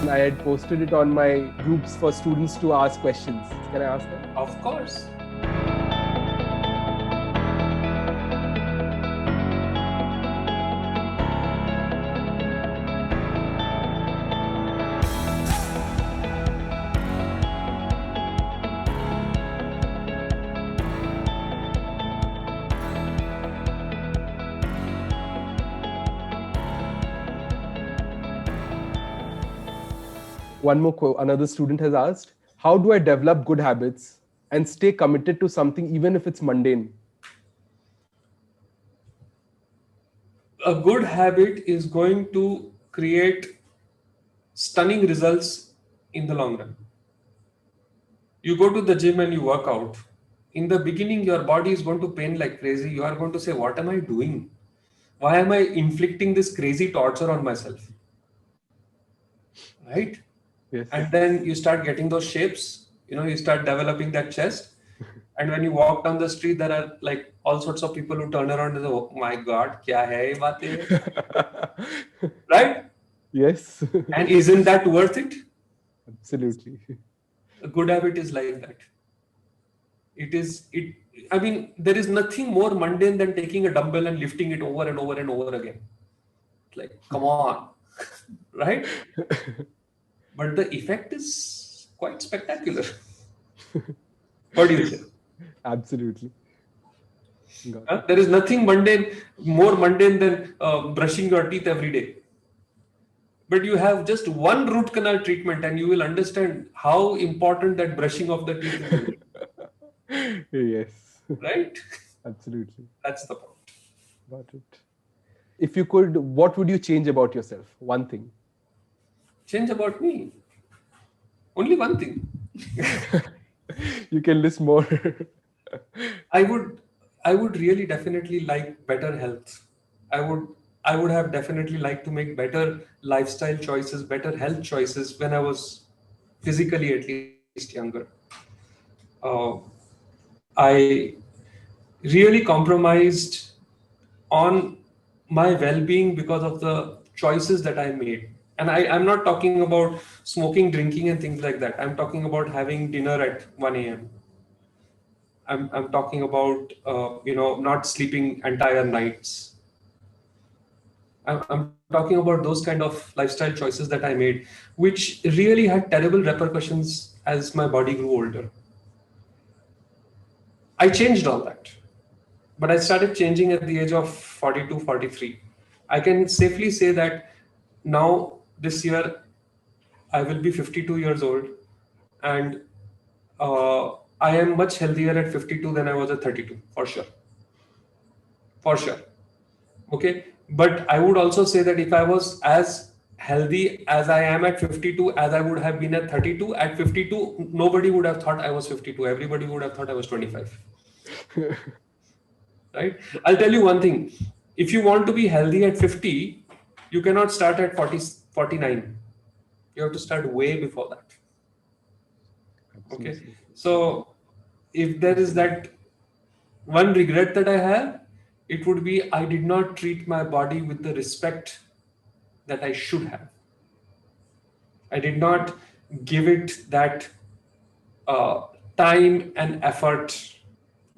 I had posted it on my groups for students to ask questions. Can I ask them? Of course. Another student has asked, how do I develop good habits and stay committed to something even if it's mundane? A good habit is going to create stunning results in the long run. You go to the gym and you work out. In the beginning, your body is going to pain like crazy. You are going to say, what am I doing? Why am I inflicting this crazy torture on myself? Right? Yes. And then you start getting those shapes, you start developing that chest. And when you walk down the street, there are like all sorts of people who turn around and say, oh my God, kya hai ye baatein? Right? Yes. And isn't that worth it? Absolutely. A good habit is like that. There is nothing more mundane than taking a dumbbell and lifting it over and over and over again. Like, come on. Right? But the effect is quite spectacular. What do you say? Absolutely. There is nothing more mundane than brushing your teeth every day. But you have just one root canal treatment and you will understand how important that brushing of the teeth is. Yes. Right? Absolutely. That's the point. Got it. If you could, what would you change about yourself? One thing. Change about me? Only one thing. You can list more. I would really definitely like better health. I would have definitely liked to make better lifestyle choices, better health choices when I was physically at least younger. I really compromised on my well-being because of the choices that I made. And I'm not talking about smoking, drinking, and things like that. I'm talking about having dinner at 1 a.m. I'm talking about not sleeping entire nights. I'm talking about those kind of lifestyle choices that I made, which really had terrible repercussions as my body grew older. I changed all that, but I started changing at the age of 42, 43. I can safely say that now this year I will be 52 years old, and I am much healthier at 52 than I was at 32, for sure. For sure. Okay. But I would also say that if I was as healthy as I am at 52, as I would have been at 32, at 52, nobody would have thought I was 52. Everybody would have thought I was 25. Right? I'll tell you one thing. If you want to be healthy at 50, you cannot start at 49. You have to start way before that. Okay. So if there is that one regret that I have, it would be I did not treat my body with the respect that I should have. I did not give it that time and effort.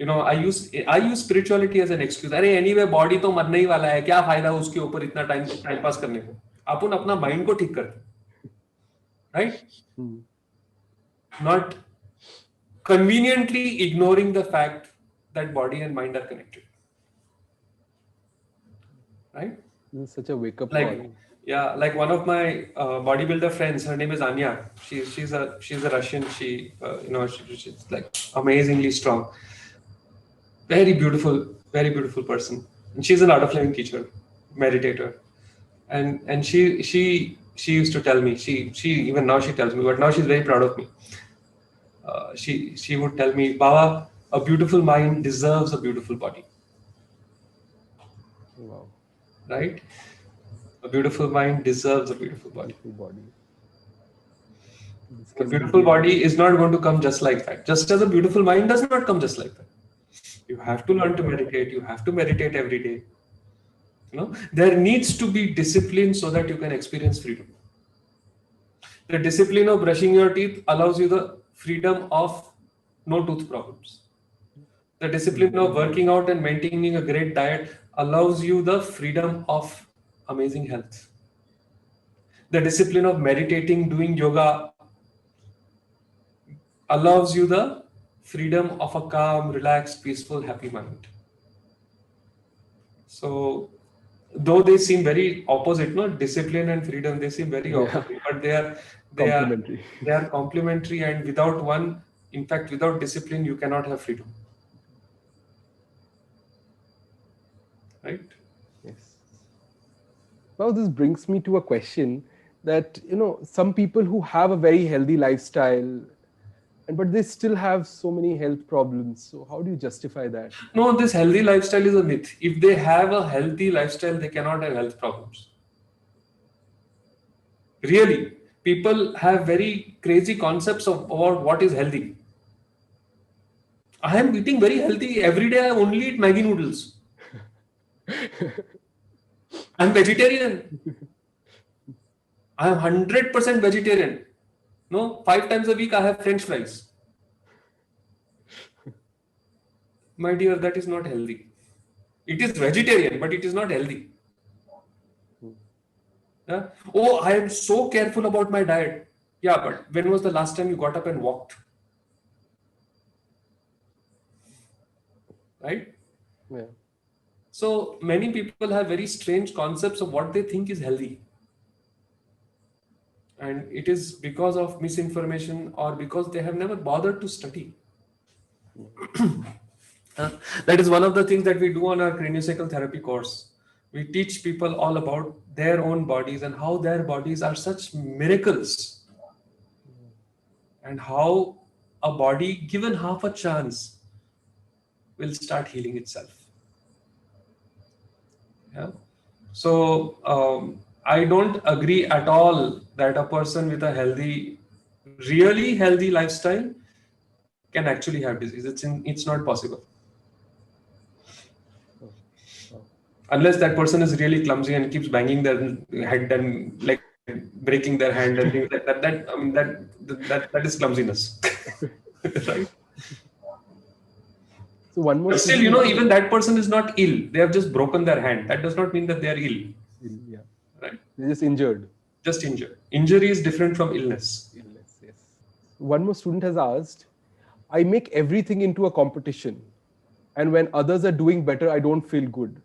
I use spirituality as an excuse. अरे anyway body तो मरने ही वाला है, क्या फायदा उसके ऊपर इतना टाइम पास करने को? अपन अपना माइंड को ठीक करते, right? Not conveniently ignoring the fact that body and mind are connected. Right? This is such a wake-up call. Yeah, like one of my bodybuilder friends, her name is Anya. She's a Russian. She's like amazingly strong. Very beautiful person. And she's an art of living teacher, meditator. And she used to tell me, she even now she tells me, but now she's very proud of me. She would tell me, Baba, a beautiful mind deserves a beautiful body. Wow. Right? A beautiful mind deserves a beautiful body. A beautiful body is not going to come just like that. Just as a beautiful mind does not come just like that. You have to learn to meditate. You have to meditate every day. There needs to be discipline so that you can experience freedom. The discipline of brushing your teeth allows you the freedom of no tooth problems. The discipline of working out and maintaining a great diet allows you the freedom of amazing health. The discipline of meditating, doing yoga allows you the freedom of a calm, relaxed, peaceful, happy mind. So, though they seem very opposite, no, discipline and freedom, they seem very opposite, but they are Complementary. complementary, and without one, in fact, without discipline, you cannot have freedom. Right? Yes. Now this brings me to a question that, some people who have a very healthy lifestyle, but they still have so many health problems. So how do you justify that? No, this healthy lifestyle is a myth. If they have a healthy lifestyle, they cannot have health problems. Really, people have very crazy concepts about what is healthy. I am eating very healthy every day. I only eat Maggi noodles. I'm vegetarian. I am 100% vegetarian. No, 5 times a week I have French fries. My dear, that is not healthy. It is vegetarian, but it is not healthy. Yeah? Oh, I am so careful about my diet. Yeah, but when was the last time you got up and walked? Right? Yeah. So many people have very strange concepts of what they think is healthy. And it is because of misinformation or because they have never bothered to study. That is one of the things that we do on our craniosacral therapy course. We teach people all about their own bodies and how their bodies are such miracles. And how a body, given half a chance, will start healing itself. Yeah. So I don't agree at all that a person with a healthy, really healthy lifestyle can actually have disease. It's not possible. Unless that person is really clumsy and keeps banging their head and like breaking their hand and things like that. That is clumsiness. Right? So one more. But still, even that person is not ill. They have just broken their hand. That does not mean that they are ill. Yeah. Right? They're just injured. Just injured. Injury is different from illness. Illness, yes. One more student has asked, I make everything into a competition, and when others are doing better, I don't feel good.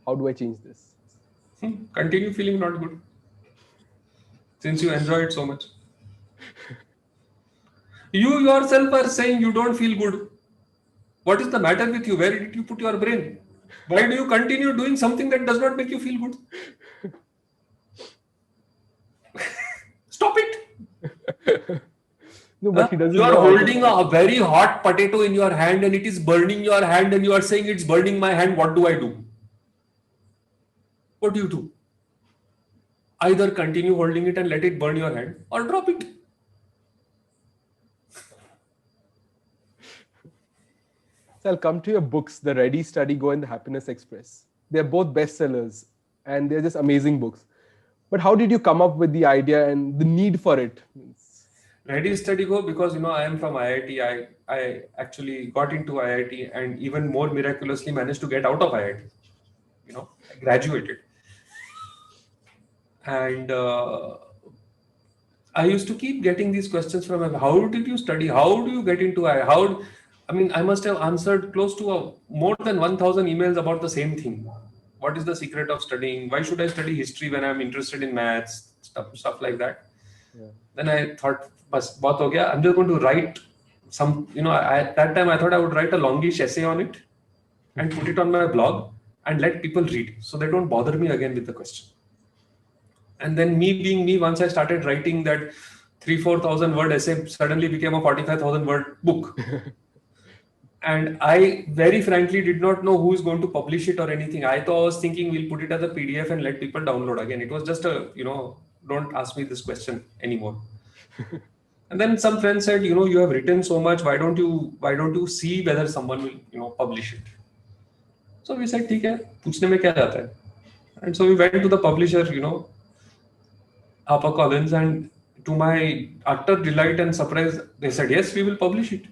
How do I change this? Continue feeling not good. Since you enjoy it so much. You yourself are saying you don't feel good. What is the matter with you? Where did you put your brain? Why do you continue doing something that does not make you feel good? Stop it. No, but he doesn't. You are holding a very hot potato in your hand and it is burning your hand and you are saying it's burning my hand. What do I do? What do you do? Either continue holding it and let it burn your hand or drop it. So I'll come to your books, The Ready, Study, Go and The Happiness Express. They're both bestsellers and they're just amazing books. But how did you come up with the idea and the need for it? Ready, Study, Go, because I am from IIT. I actually got into IIT and even more miraculously managed to get out of IIT. I graduated. And I used to keep getting these questions from him. How did you study? How do you get into IIT? I must have answered close to more than 1,000 emails about the same thing. What is the secret of studying? Why should I study history when I'm interested in maths? Stuff like that. Yeah. Then I thought, bas, bahut ho gaya. I'm just going to write some, at that time I thought I would write a longish essay on it and put it on my blog and let people read so they don't bother me again with the question. And then me being me, once I started writing that 3,000-4,000 word essay, suddenly became a 45,000 word book. And I very frankly did not know who is going to publish it or anything. I was thinking we'll put it as a PDF and let people download again. It was just don't ask me this question anymore. And then some friends said, you have written so much. Why don't you see whether someone will, publish it? So we said, ठीक है, पूछने में क्या जाता है? And so we went to the publisher, HarperCollins, and to my utter delight and surprise, they said, yes, we will publish it.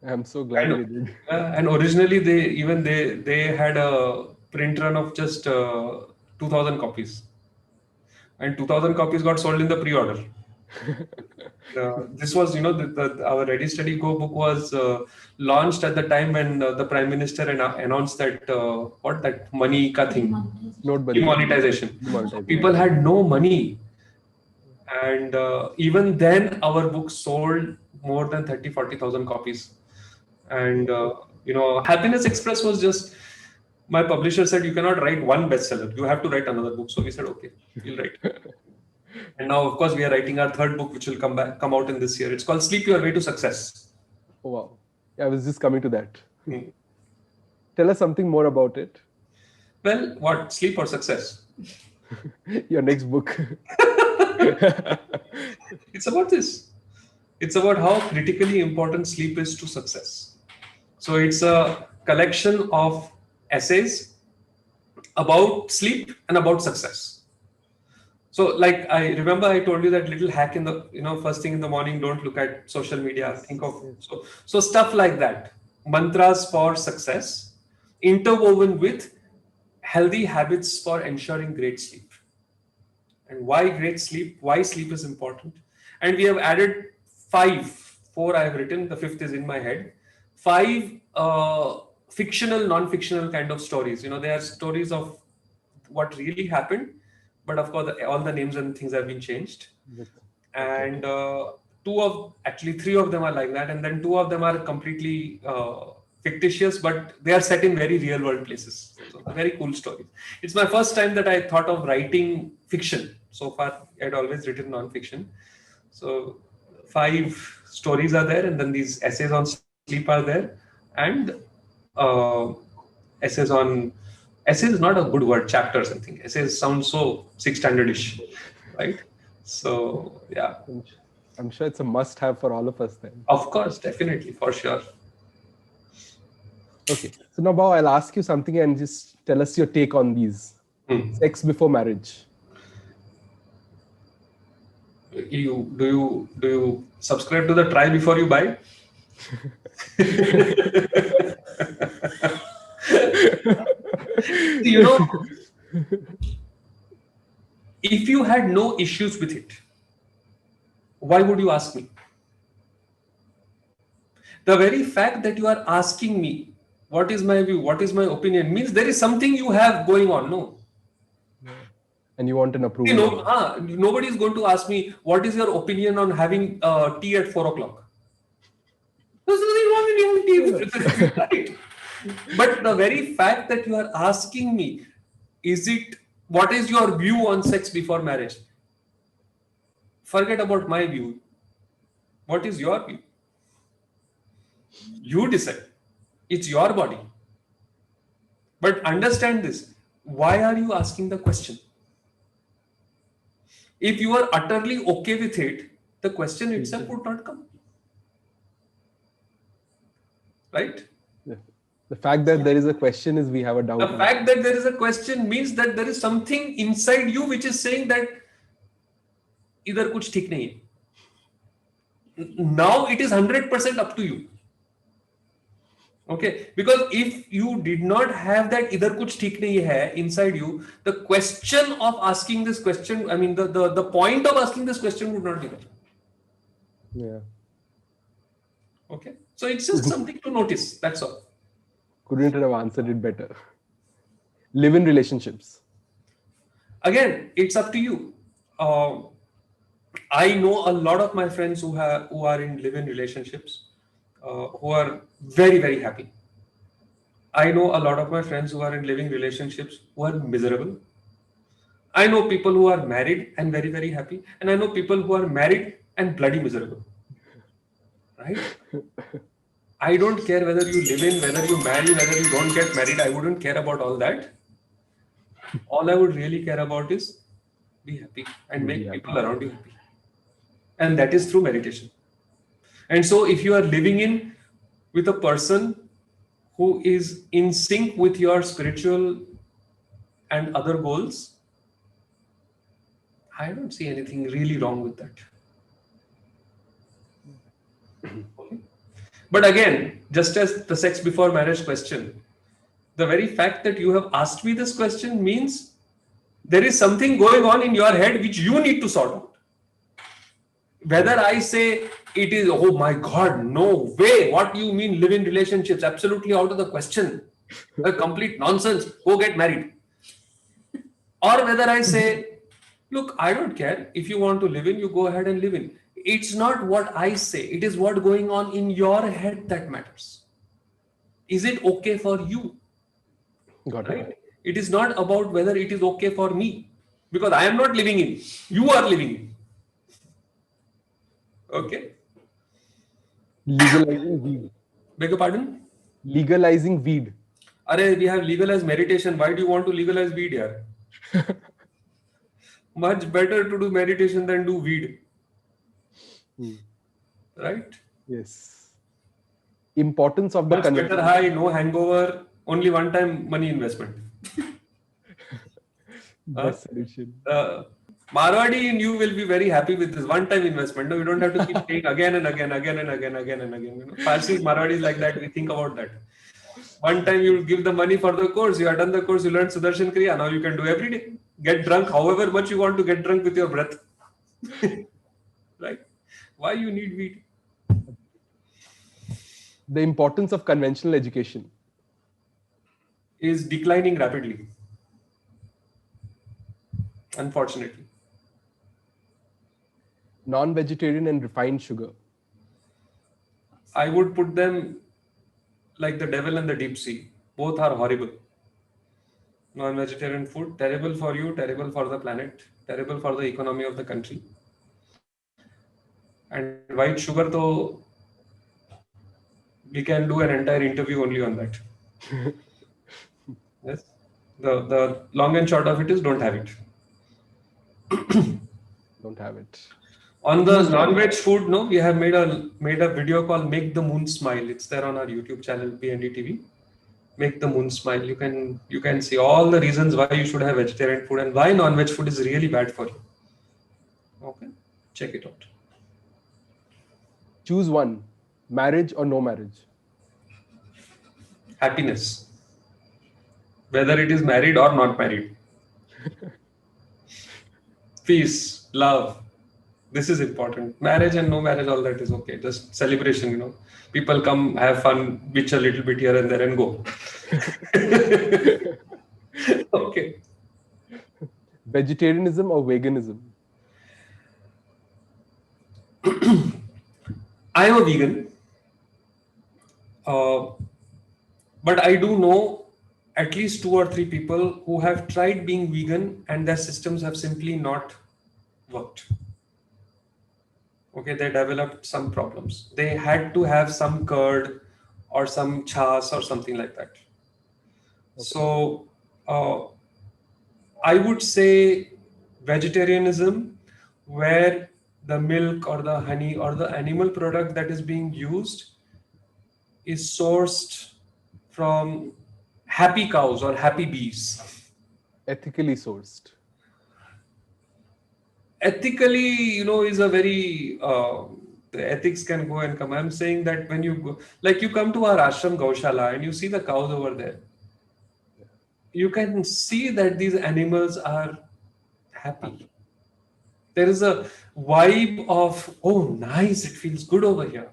I'm so glad And, they did. and originally they had a print run of just 2,000 copies, and 2,000 copies got sold in the pre-order. This was, our Ready Steady Go book was launched at the time when the Prime Minister announced that that money ka thing, demonetization. So people had no money, and even then our book sold more than 30,000-40,000 copies. And Happiness Express was just, my publisher said, you cannot write one bestseller, you have to write another book. So we said, okay, we'll write. And now, of course, we are writing our third book, which will come out in this year. It's called Sleep Your Way to Success. Oh, wow. Yeah, I was just coming to that. Tell us something more about it. Well, what? Sleep or success? Your next book. It's about this. It's about how critically important sleep is to success. So it's a collection of essays about sleep and about success. So, like, I remember I told you that little hack in the, first thing in the morning, don't look at social media. Think of, so stuff like that. Mantras for success, interwoven with healthy habits for ensuring great sleep. And why great sleep? Why sleep is important? And we have added 4 I have written, the 5th is in my head. 5 fictional, non-fictional kind of stories. They are stories of what really happened. But of course, all the names and things have been changed. And 3 of them are like that. And then 2 of them are completely fictitious, but they are set in very real world places. So very cool stories. It's my first time that I thought of writing fiction. So far, I had always written non-fiction. So 5 stories are there. And then these essays on sleep are there. And essays is not a good word, chapters, I think. Essays sound so 6th standard-ish, right? So, yeah. I'm sure it's a must-have for all of us then. Of course, definitely, for sure. Okay. So now, Bao, I'll ask you something and just tell us your take on these. Sex before marriage. Do you subscribe to the try before you buy? If you had no issues with it, why would you ask me? The very fact that you are asking me what is my view, what is my opinion, means there is something you have going on, no? And you want an approval. Nobody is going to ask me, what is your opinion on having tea at 4 o'clock? There's nothing wrong in having tea. Right? But the very fact that you are asking me, what is your view on sex before marriage? Forget about my view. What is your view? You decide. It's your body. But understand this. Why are you asking the question? If you are utterly okay with it, the question itself would not come. Right? The fact that there is a question is we have a doubt. The fact that there is a question means that there is something inside you which is saying that idhar kuch theek nahi hai. Now it is 100% up to you. Okay, because if you did not have that idhar kuch theek nahi hai inside you, the question of asking this question, I mean the point of asking this question would not be there. Yeah. Okay, so it's just something to notice. That's all. Couldn't have answered it better. Live in relationships. Again, it's up to you. I know a lot of my friends who are in live-in relationships, who are very, very happy. I know a lot of my friends who are in living relationships who are miserable. I know people who are married and very, very happy. And I know people who are married and bloody miserable. Right? I don't care whether you live in, whether you marry, whether you don't get married. I wouldn't care about all that. All I would really care about is be happy and make people around you happy. And that is through meditation. And so if you are living in with a person who is in sync with your spiritual and other goals, I don't see anything really wrong with that. Okay. But again, just as the sex before marriage question, the very fact that you have asked me this question means there is something going on in your head which you need to sort out. Whether I say it is, oh my God, no way, what do you mean live in relationships? Absolutely out of the question. A complete nonsense. Go get married. Or whether I say, look, I don't care. If you want to live in, you go ahead and live in. It's not what I say, it is what going on in your head that matters. Is it okay for you? Got Right? it. It is not about whether it is okay for me, because I am not living in, you are living in. Okay? Legalizing weed. Beg your pardon? Legalizing weed. Arey, we have legalized meditation. Why do you want to legalize weed here? Much better to do meditation than do weed. Right? Yes. Importance of the Much better convention. high, no hangover, only one time money investment. Best solution. Marwadi in you will be very happy with this one-time investment. No, you don't have to keep paying again and again. You know, Parsis, Marwadis like that. We think about that. One time you give the money for the course. You have done the course. You learned Sudarshan Kriya. Now you can do every day. Get drunk, however much you want to get drunk with your breath. Right? Why you need weed? The importance of conventional education. Is declining rapidly. Unfortunately. Non-vegetarian and refined sugar. I would put them like the devil and the deep sea. Both are horrible. Non-vegetarian food, terrible for you, terrible for the planet, terrible for the economy of the country. And white sugar, though, we can do an entire interview only on that. Yes. The long and short of it is don't have it. Don't have it. On the non-veg food, no, we have made a video called "Make the Moon Smile." It's there on our YouTube channel, PND TV. Make the moon smile. You can see all the reasons why you should have vegetarian food and why non-veg food is really bad for you. Okay, check it out. Choose one: marriage or no marriage. Happiness, whether it is married or not married. Peace, love. This is important. Marriage and no marriage, all that is okay. Just celebration, you know. People come, have fun, bitch a little bit here and there and go. Okay. Vegetarianism or veganism? I am a vegan. But I do know at least 2 or 3 people who have tried being vegan and their systems have simply not worked. Okay, they developed some problems. They had to have some curd or some chas or something like that. Okay. So I would say vegetarianism, where the milk or the honey or the animal product that is being used is sourced from happy cows or happy bees. Ethically sourced. Ethically, you know, is a very the ethics can go and come. I'm saying that when you go, like you come to our ashram Gaushala and you see the cows over there, you can see that these animals are happy. There is a vibe of, oh, nice, it feels good over here.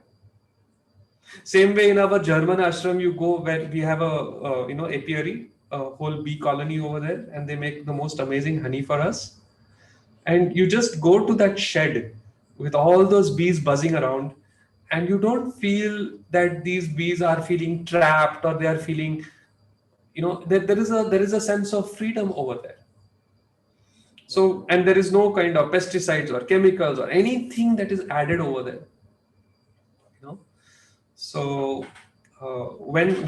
Same way in our German ashram, you go where we have a apiary, a whole bee colony over there, and they make the most amazing honey for us. And you just go to that shed with all those bees buzzing around, and you don't feel that these bees are feeling trapped or they are feeling, there is a sense of freedom over there. So, and there is no kind of pesticides or chemicals or anything that is added over there. So when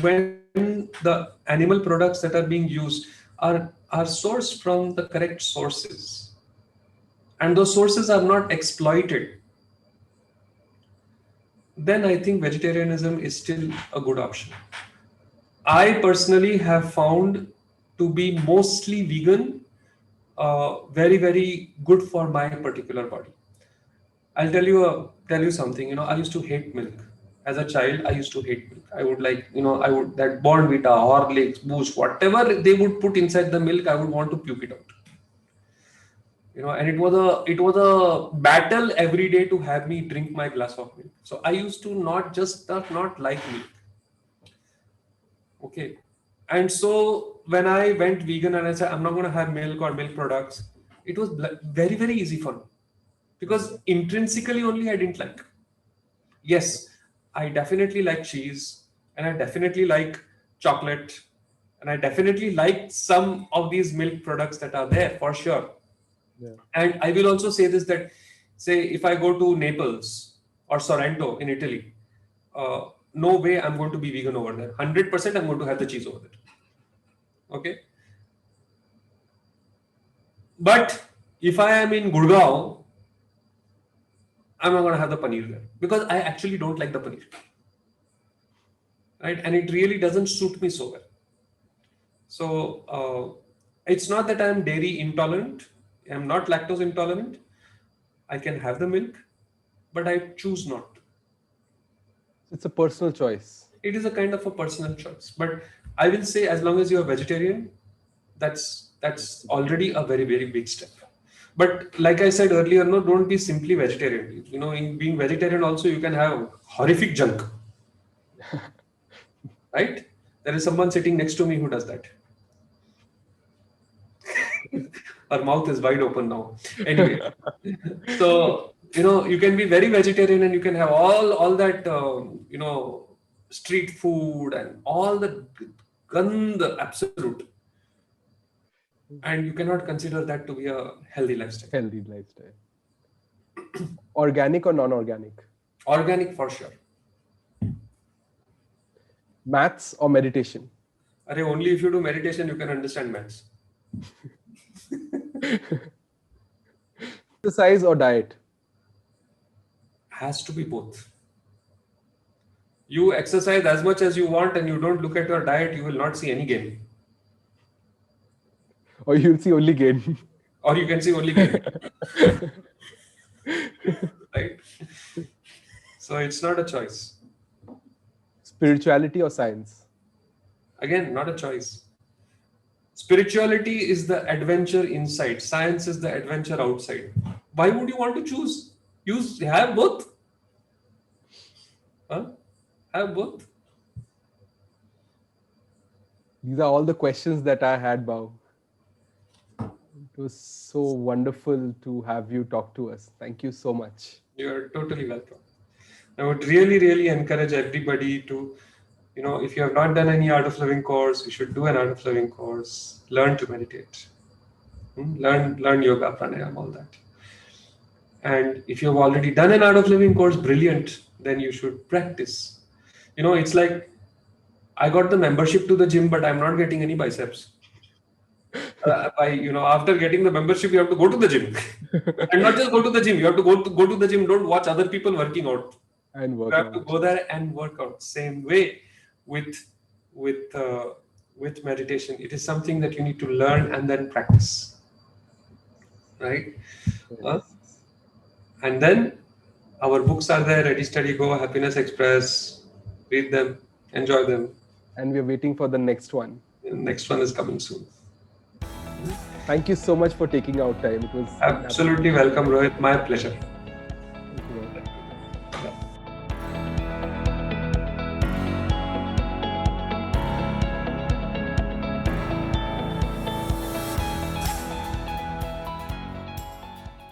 the animal products that are being used are sourced from the correct sources, and those sources are not exploited, then I think vegetarianism is still a good option. I personally have found to be mostly vegan very, very good for my particular body. I'll tell you something. You know, I used to hate milk. As a child, I used to hate milk. I would like, you know, I would that Bournvita, Horlicks, Boost, whatever they would put inside the milk, I would want to puke it out. You know, and it was a battle every day to have me drink my glass of milk. So I used to not like milk. Okay, and so when I went vegan and I said I'm not going to have milk or milk products, it was very, very easy for me because intrinsically only I didn't like. Yes, I definitely like cheese and I definitely like chocolate and I definitely like some of these milk products that are there for sure. Yeah. And I will also say this that, say, if I go to Naples or Sorrento in Italy, no way I'm going to be vegan over there. 100% I'm going to have the cheese over there. Okay. But if I am in Gurgaon, I'm not going to have the paneer there because I actually don't like the paneer. Right. And it really doesn't suit me so well. So it's not that I'm dairy intolerant. I'm not lactose intolerant. I can have the milk, but I choose not. It's a personal choice. It is a kind of a personal choice. But I will say, as long as you're vegetarian, that's already a very, very big step. But like I said earlier, no, don't be simply vegetarian. You know, in being vegetarian also, you can have horrific junk. Right? There is someone sitting next to me who does that. Her mouth is wide open now. Anyway, so you know, you can be very vegetarian and you can have all that you know, street food and all the gand absolute, and you cannot consider that to be a healthy lifestyle. Healthy lifestyle. Organic or non-organic? Organic for sure. Maths or meditation? Only if you do meditation you can understand maths. Exercise or diet? Has to be both. You exercise as much as you want and you don't look at your diet, you will not see any gain. Or you'll see only gain. Or you can see only gain. Right? So it's not a choice. Spirituality or science? Again, not a choice. Spirituality is the adventure inside. Science is the adventure outside. Why would you want to choose? You have both. Huh? Have both. These are all the questions that I had, Bao. It was so wonderful to have you talk to us. Thank you so much. You're totally welcome. I would really, really encourage everybody to, you know, if you have not done any Art of Living course, you should do an Art of Living course. Learn to meditate. Learn yoga, pranayama, all that. And if you've already done an Art of Living course, brilliant, then you should practice. You know, it's like I got the membership to the gym, but I'm not getting any biceps. After getting the membership, you have to go to the gym. And not just go to the gym, you have to go to the gym. Don't watch other people working out. And work You have out. to go there and work out. Same way with meditation. It is something that you need to learn and then practice. Right? And then our books are there, Ready, Steady, Go, Happiness Express. Read them, enjoy them. And we're waiting for the next one. The next one is coming soon. Thank you so much for taking out time. It was Absolutely welcome, Rohit. My pleasure.